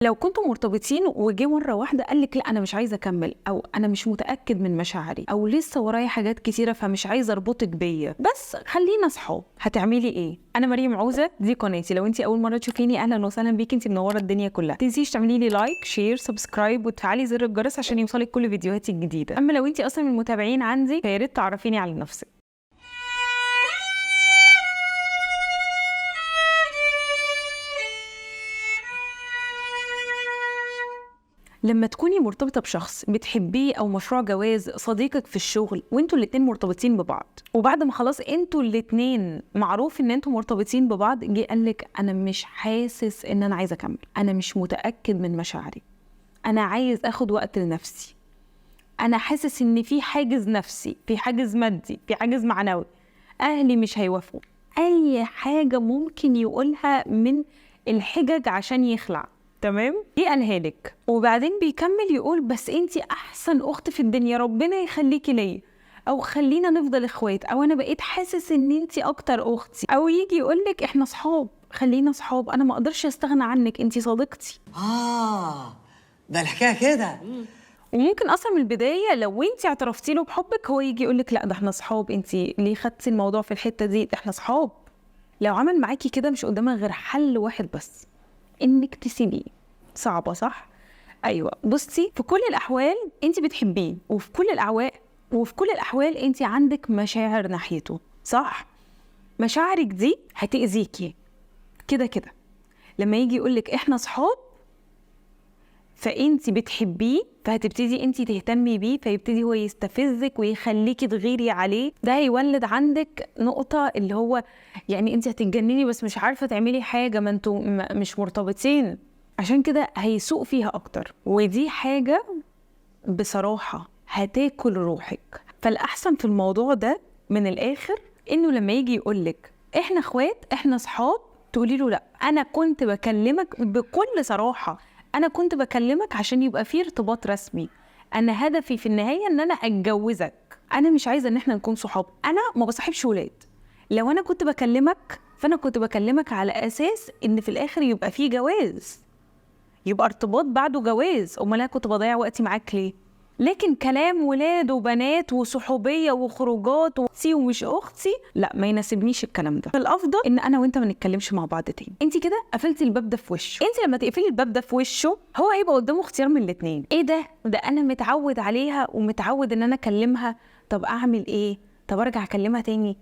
لو كنتم مرتبطين وجه مرة واحدة قالك لا أنا مش عايزة أكمل، أو أنا مش متأكد من مشاعري، أو لسه ورايا حاجات كتيرة فمش عايزة أربطك بيا، بس خلينا أصحاب، هتعملي إيه؟ أنا مريم عوزة، دي قناتي. لو أنت أول مرة تشوفيني أهلا وسهلا بيكي، أنت منورة الدنيا كلها. تنسيش تعملي لي لايك شير سبسكرايب وتفعلي زر الجرس عشان يوصلك كل فيديوهاتي الجديدة. أما لو أنت أصلا من المتابعين عندي فيا ريت تعرفيني على نفسك. لما تكوني مرتبطة بشخص بتحبيه أو مشروع جواز صديقك في الشغل وانتوا الاتنين مرتبطين ببعض، وبعد ما خلاص انتوا الاتنين معروف ان انتوا مرتبطين ببعض، جه قالك أنا مش حاسس ان أنا عايزة أكمل، أنا مش متأكد من مشاعري، أنا عايز أخد وقت لنفسي، أنا حاسس ان في حاجز نفسي، في حاجز مادي، في حاجز معنوي، أهلي مش هيوافقوا، أي حاجة ممكن يقولها من الحجج عشان يخلع. تمام؟ دي قالها لك، وبعدين بيكمل يقول بس انتي احسن اخت في الدنيا، ربنا يخليكي ليا، او خلينا نفضل اخوات، او انا بقيت حاسس ان انتي اكتر اختي، او يجي يقول لك احنا صحاب، خلينا صحاب، انا ما اقدرش استغنى عنك، انتي صديقتي. ده الحكايه كده. وممكن اصلا من البدايه لو انتي اعترفتي له بحبك هو يجي يقول لك لا ده احنا صحاب، انتي ليه خدتي الموضوع في الحته دي، ده احنا صحاب. لو عمل معاكي كده مش قدامك غير حل واحد بس، انك تسيبيه. صعبة صح؟ ايوه. بصي، في كل الاحوال انت بتحبيه، وفي كل الاحوال انت عندك مشاعر ناحيته، صح؟ مشاعرك دي هتأذيكي كده كده. لما يجي يقولك احنا صحاب فانت بتحبيه، فهتبتدي انت تهتمي بيه، فيبتدي هو يستفزك ويخليكي تغيري عليه. ده هيولد عندك نقطة اللي هو يعني انت هتتجنني بس مش عارفة تعملي حاجة، ما انتوا مش مرتبطين، عشان كده هيسوق فيها اكتر. ودي حاجة بصراحة هتاكل روحك. فالأحسن في الموضوع ده من الآخر إنه لما يجي يقولك إحنا إخوات إحنا صحاب، تقولي له لأ أنا كنت بكلمك بكل صراحة، أنا كنت بكلمك عشان يبقى فيه ارتباط رسمي، أنا هدفي في النهاية إن أنا أتجوزك، أنا مش عايزة إن إحنا نكون صحاب، أنا ما بصاحبش ولاد. لو أنا كنت بكلمك فأنا كنت بكلمك على أساس إن في الآخر يبقى فيه جواز، يبقى ارتباط بعده جواز، امال انا كنت بضيع وقتي معاك ليه؟ لكن كلام ولاد وبنات وصحوبيه وخروجات واختي ومش اختي، لا ما يناسبنيش الكلام ده. الافضل ان انا وانت ما نتكلمش مع بعض تاني. انت كده قفلتي الباب ده في وشه. انت لما تقفلي الباب ده في وشه هو هيبقى قدامه اختيار من الاثنين. ايه ده انا متعود عليها ومتعود ان انا اكلمها، طب اعمل ايه؟ طب ارجع اكلمها تاني؟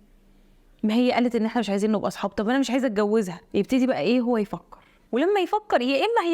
ما هي قالت ان احنا مش عايزين نبقى اصحاب، طب انا مش عايزه اتجوزها. يبتدي بقى ايه هو يفكر، ولما يفكر يا اما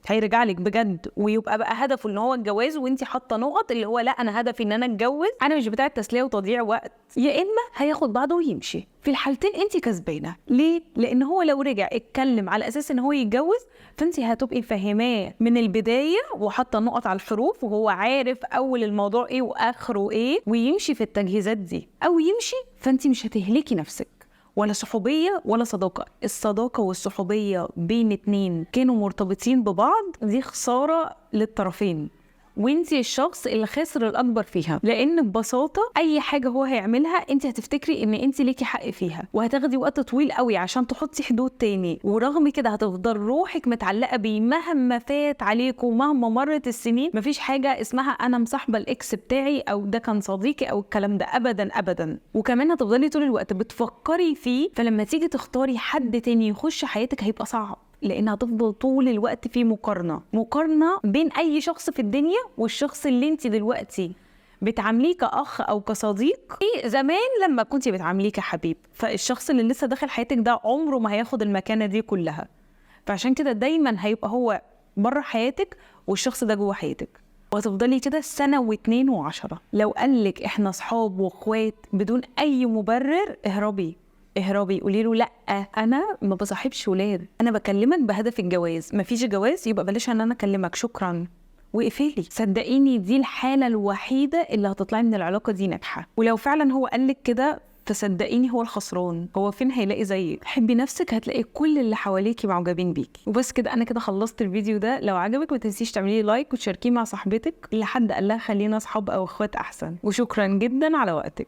هيرجع لك بجد ويبقى بقى هدفه ان هو الجواز، وانتي حاطه نقط اللي هو لا انا هدفي ان انا اتجوز، انا مش بتاعه تسليه وتضييع وقت، يا اما هياخد بعضه ويمشي. في الحالتين انتي كسبانه. ليه؟ لان هو لو رجع اتكلم على اساس ان هو يتجوز فانتي هتبقي فاهماه من البدايه وحاطه نقط على الحروف، وهو عارف اول الموضوع ايه واخره ايه، ويمشي في التجهيزات دي، او يمشي فانتي مش هتهلكي نفسك. ولا صحوبية ولا صداقة. الصداقة والصحوبية بين اتنين كانوا مرتبطين ببعض دي خسارة للطرفين، وانتي الشخص اللي خاسر الأكبر فيها، لأن ببساطة أي حاجة هو هيعملها انتي هتفتكري ان انتي ليكي حق فيها، وهتاخدي وقت طويل قوي عشان تحطي حدود تاني، ورغم كده هتفضل روحك متعلقة بيه مهما فات عليكم ومهما مرت السنين. مفيش حاجة اسمها أنا مصاحبة الإكس بتاعي أو ده كان صديقي أو الكلام ده، أبدا أبدا. وكمان هتفضلي طول الوقت بتفكري فيه، فلما تيجي تختاري حد تاني يخش حياتك هيبقى صعب، لان هتفضل طول الوقت في مقارنه بين اي شخص في الدنيا والشخص اللي انت دلوقتي بتعامليه كاخ او كصديق. زمان لما كنتي بتعامليه كحبيب، فالشخص اللي لسه داخل حياتك ده عمره ما هياخد المكانه دي كلها، فعشان كده دايما هيبقى هو بره حياتك والشخص ده جوه حياتك، وهتفضلي كده سنه و2 و10. لو قالك احنا صحاب واخوات بدون اي مبرر، اهربي، قولي له لا انا ما بصاحبش ولاد، انا بكلمك بهدف الجواز، مفيش جواز يبقى بلاش ان انا اكلمك، شكرا، واقفلي. صدقيني دي الحاله الوحيده اللي هتطلعي من العلاقه دي ناجحه. ولو فعلا هو قالك كده فصدقيني هو الخسران، هو فين هيلاقي زيك؟ حبي نفسك هتلاقي كل اللي حواليكي معجبين بيكي. وبس كده، انا كده خلصت الفيديو ده. لو عجبك ما تنسيش تعملي لايك وتشاركيه مع صاحبتك اللي حد قال لها خلينا اصحاب او اخوات احسن. وشكرا جدا على وقتك.